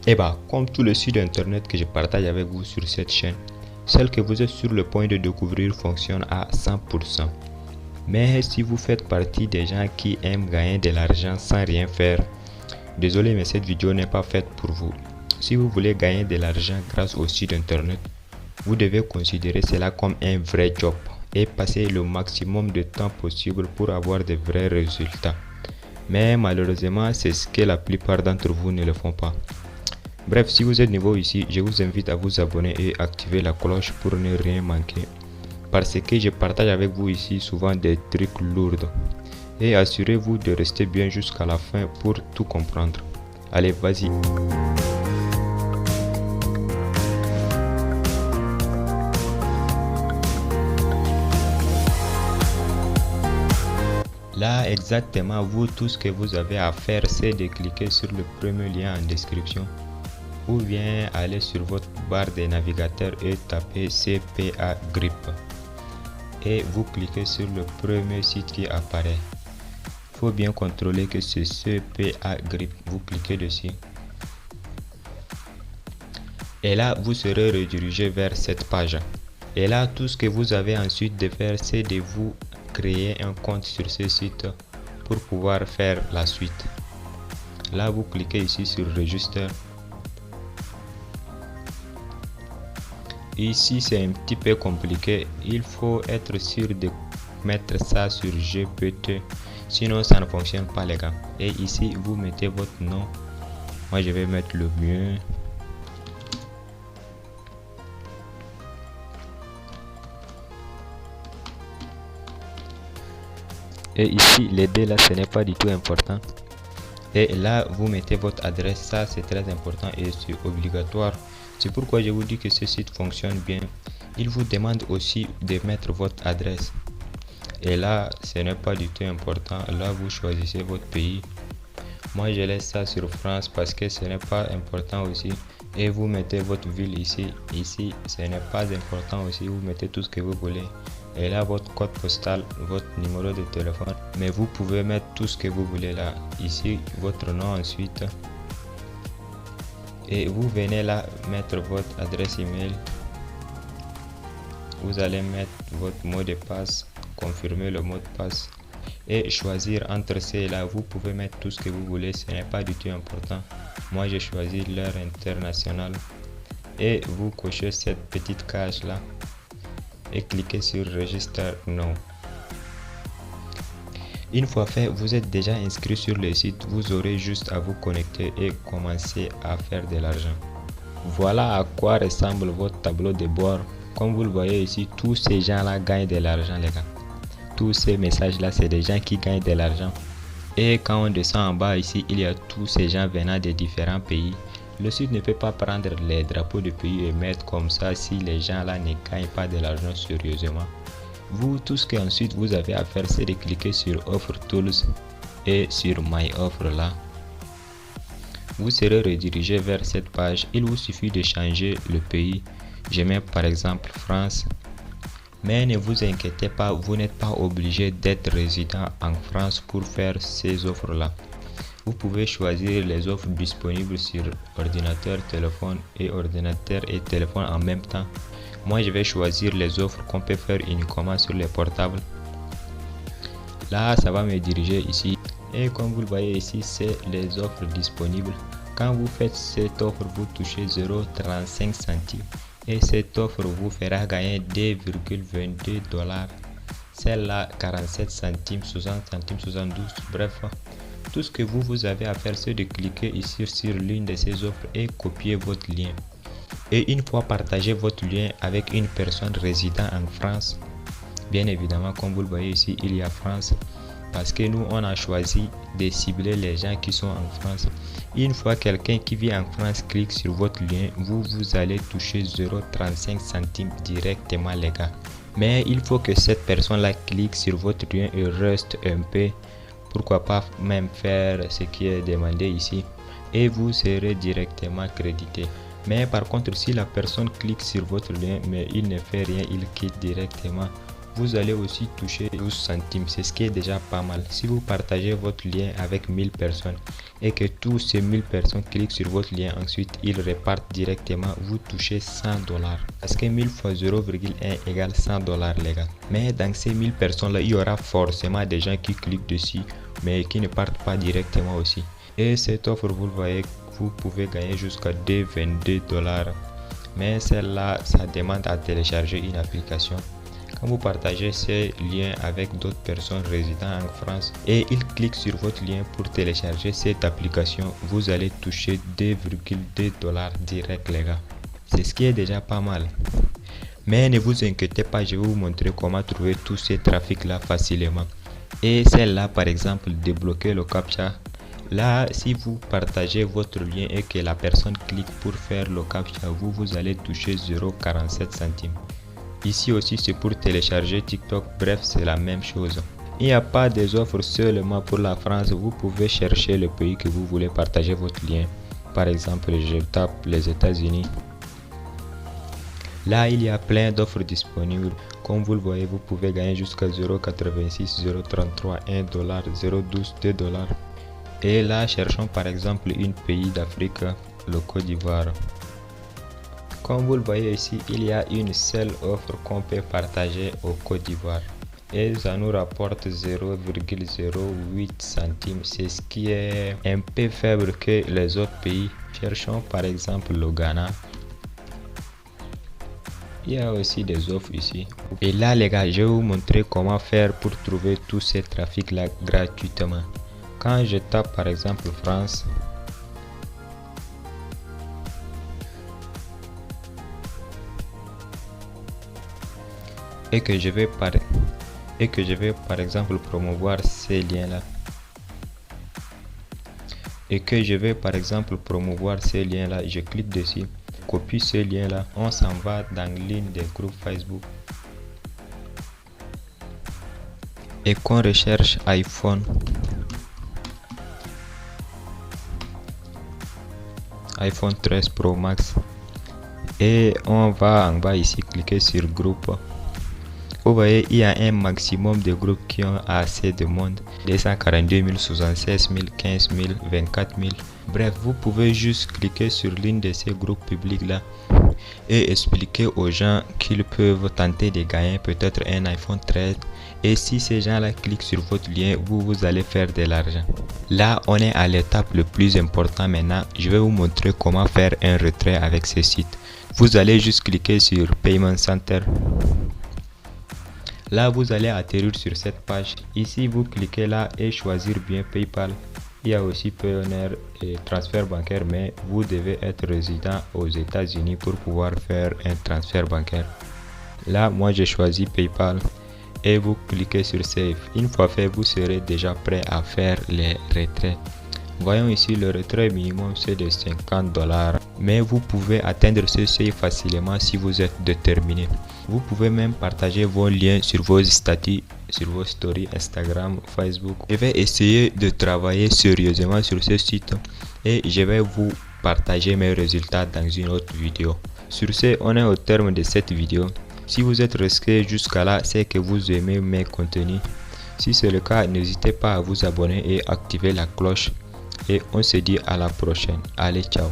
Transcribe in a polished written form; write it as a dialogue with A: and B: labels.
A: Et bah, comme tous les sites internet que je partage avec vous sur cette chaîne, celle que vous êtes sur le point de découvrir fonctionne à 100%. Mais si vous faites partie des gens qui aiment gagner de l'argent sans rien faire, désolé mais cette vidéo n'est pas faite pour vous. Si vous voulez gagner de l'argent grâce au site internet, vous devez considérer cela comme un vrai job et passer le maximum de temps possible pour avoir de vrais résultats. Mais malheureusement, c'est ce que la plupart d'entre vous ne le font pas. Bref, si vous êtes nouveau ici, je vous invite à vous abonner et activer la cloche pour ne rien manquer. Parce que je partage avec vous ici souvent des trucs lourds. Et assurez-vous de rester bien jusqu'à la fin pour tout comprendre. Allez, vas-y. Là, exactement, vous, tout ce que vous avez à faire, c'est de cliquer sur le premier lien en description ou bien aller sur votre barre de navigateur et taper CPA Grip. Et vous cliquez sur le premier site qui apparaît. Il faut bien contrôler que c'est CPA Grip. Vous cliquez dessus. Et là, vous serez redirigé vers cette page. Et là, tout ce que vous avez ensuite de faire, c'est de vous créer un compte sur ce site pour pouvoir faire la suite. Là, vous cliquez ici sur Register. Ici, c'est un petit peu compliqué. Il faut être sûr de mettre ça sur GPT. Sinon, ça ne fonctionne pas, les gars. Et ici, vous mettez votre nom. Moi, je vais mettre le mieux. Et ici, les deux là, ce n'est pas du tout important. Et là, vous mettez votre adresse. Ça, c'est très important et c'est obligatoire. C'est pourquoi je vous dis que ce site fonctionne bien. Il vous demande aussi de mettre votre adresse. Et là, ce n'est pas du tout important. Là, vous choisissez votre pays. Moi, je laisse ça sur France parce que ce n'est pas important aussi. Et vous mettez votre ville ici. Ici, ce n'est pas important aussi. Vous mettez tout ce que vous voulez. Et là, votre code postal, votre numéro de téléphone. Mais vous pouvez mettre tout ce que vous voulez là. Ici, votre nom ensuite. Et vous venez là mettre votre adresse email. Vous allez mettre votre mot de passe, confirmer le mot de passe et choisir entre ces là. Vous pouvez mettre tout ce que vous voulez, ce n'est pas du tout important. Moi, j'ai choisi l'heure internationale et vous cochez cette petite case là et cliquez sur Register Now. Une fois fait, vous êtes déjà inscrit sur le site, vous aurez juste à vous connecter et commencer à faire de l'argent. Voilà à quoi ressemble votre tableau de bord. Comme vous le voyez ici, tous ces gens là gagnent de l'argent, les gars. Tous ces messages là, c'est des gens qui gagnent de l'argent. Et quand on descend en bas ici, il y a tous ces gens venant de différents pays. Le site ne peut pas prendre les drapeaux de pays et mettre comme ça si les gens là ne gagnent pas de l'argent sérieusement. Vous, tout ce qu'ensuite vous avez à faire, c'est de cliquer sur Offer Tools et sur My Offer là. Vous serez redirigé vers cette page. Il vous suffit de changer le pays. Je mets par exemple France. Mais ne vous inquiétez pas, vous n'êtes pas obligé d'être résident en France pour faire ces offres là. Vous pouvez choisir les offres disponibles sur ordinateur, téléphone et téléphone en même temps. Moi, je vais choisir les offres qu'on peut faire uniquement sur les portables. Là, ça va me diriger ici. Et comme vous le voyez ici, c'est les offres disponibles. Quand vous faites cette offre, vous touchez 0,35 centimes. Et cette offre vous fera gagner 2,22 $. Celle-là, 47 centimes, 60 centimes, 72. Bref, tout ce que vous avez à faire, c'est de cliquer ici sur l'une de ces offres et copier votre lien. Et une fois partagé votre lien avec une personne résidant en France, bien évidemment, comme vous le voyez ici, il y a France. Parce que nous, on a choisi de cibler les gens qui sont en France. Une fois quelqu'un qui vit en France clique sur votre lien, vous allez toucher 0,35 centimes directement, les gars. Mais il faut que cette personne-là clique sur votre lien et reste un peu. Pourquoi pas même faire ce qui est demandé ici. Et vous serez directement crédité. Mais par contre, si la personne clique sur votre lien, mais il ne fait rien, il quitte directement, Vous allez aussi toucher 12 centimes, c'est ce qui est déjà pas mal. Si vous partagez votre lien avec 1000 personnes et que tous ces 1000 personnes cliquent sur votre lien, ensuite ils repartent directement, vous touchez 100 dollars. Parce que 1000 fois 0,1 égale 100 dollars les gars. Mais dans ces 1000 personnes là, il y aura forcément des gens qui cliquent dessus mais qui ne partent pas directement aussi. Et cette offre, vous le voyez, vous pouvez gagner jusqu'à 22 dollars. Mais celle-là, ça demande à télécharger une application. Quand vous partagez ces liens avec d'autres personnes résidant en France et ils cliquent sur votre lien pour télécharger cette application, vous allez toucher 2,2 dollars direct les gars. C'est ce qui est déjà pas mal. Mais ne vous inquiétez pas, je vais vous montrer comment trouver tous ces trafics là facilement. Et celle-là par exemple, débloquer le CAPTCHA. Là, si vous partagez votre lien et que la personne clique pour faire le CAPTCHA, vous allez toucher 0,47 centimes. Ici aussi c'est pour télécharger TikTok, bref c'est la même chose. Il n'y a pas des offres seulement pour la France, vous pouvez chercher le pays que vous voulez partager votre lien. Par exemple, je tape les États-Unis. Là il y a plein d'offres disponibles. Comme vous le voyez, vous pouvez gagner jusqu'à 0,86, 0,33, 1 dollar, 0,12, 2 dollars. Et là cherchons par exemple un pays d'Afrique, le Côte d'Ivoire. Comme vous le voyez ici, il y a une seule offre qu'on peut partager au Côte d'Ivoire. Et ça nous rapporte 0,08 centimes. C'est ce qui est un peu faible que les autres pays. Cherchons par exemple le Ghana. Il y a aussi des offres ici. Et là les gars, je vais vous montrer comment faire pour trouver tous ces trafics là gratuitement. Quand je tape par exemple France, et que je vais par exemple promouvoir ces liens là, je clique dessus, copie ce lien là, on s'en va dans l'une des groupes Facebook et qu'on recherche iPhone 13 Pro Max et on va en bas ici cliquer sur groupe. Vous voyez, il y a un maximum de groupes qui ont assez de monde, 242 000, 76 000, 15 000, 24 000. Bref, vous pouvez juste cliquer sur l'une de ces groupes publics là et expliquer aux gens qu'ils peuvent tenter de gagner peut-être un iPhone 13. Et si ces gens là cliquent sur votre lien, vous allez faire de l'argent. Là on est à l'étape le plus important maintenant. Je vais vous montrer comment faire un retrait avec ce site. Vous allez juste cliquer sur Payment Center. Là vous allez atterrir sur cette page. Ici vous cliquez là et choisir bien PayPal. Il y a aussi Payoneer et transfert bancaire, mais vous devez être résident aux États-Unis pour pouvoir faire un transfert bancaire. Là moi j'ai choisi PayPal et vous cliquez sur Save. Une fois fait, vous serez déjà prêt à faire les retraits. Voyons ici, le retrait minimum c'est de 50 dollars, mais vous pouvez atteindre ce seuil facilement si vous êtes déterminé. Vous pouvez même partager vos liens sur vos statuts, sur vos stories Instagram, Facebook. Je vais essayer de travailler sérieusement sur ce site et je vais vous partager mes résultats dans une autre vidéo. Sur ce, on est au terme de cette vidéo. Si vous êtes resté jusqu'à là, c'est que vous aimez mes contenus. Si c'est le cas, n'hésitez pas à vous abonner et activer la cloche. Et on se dit à la prochaine. Allez, ciao.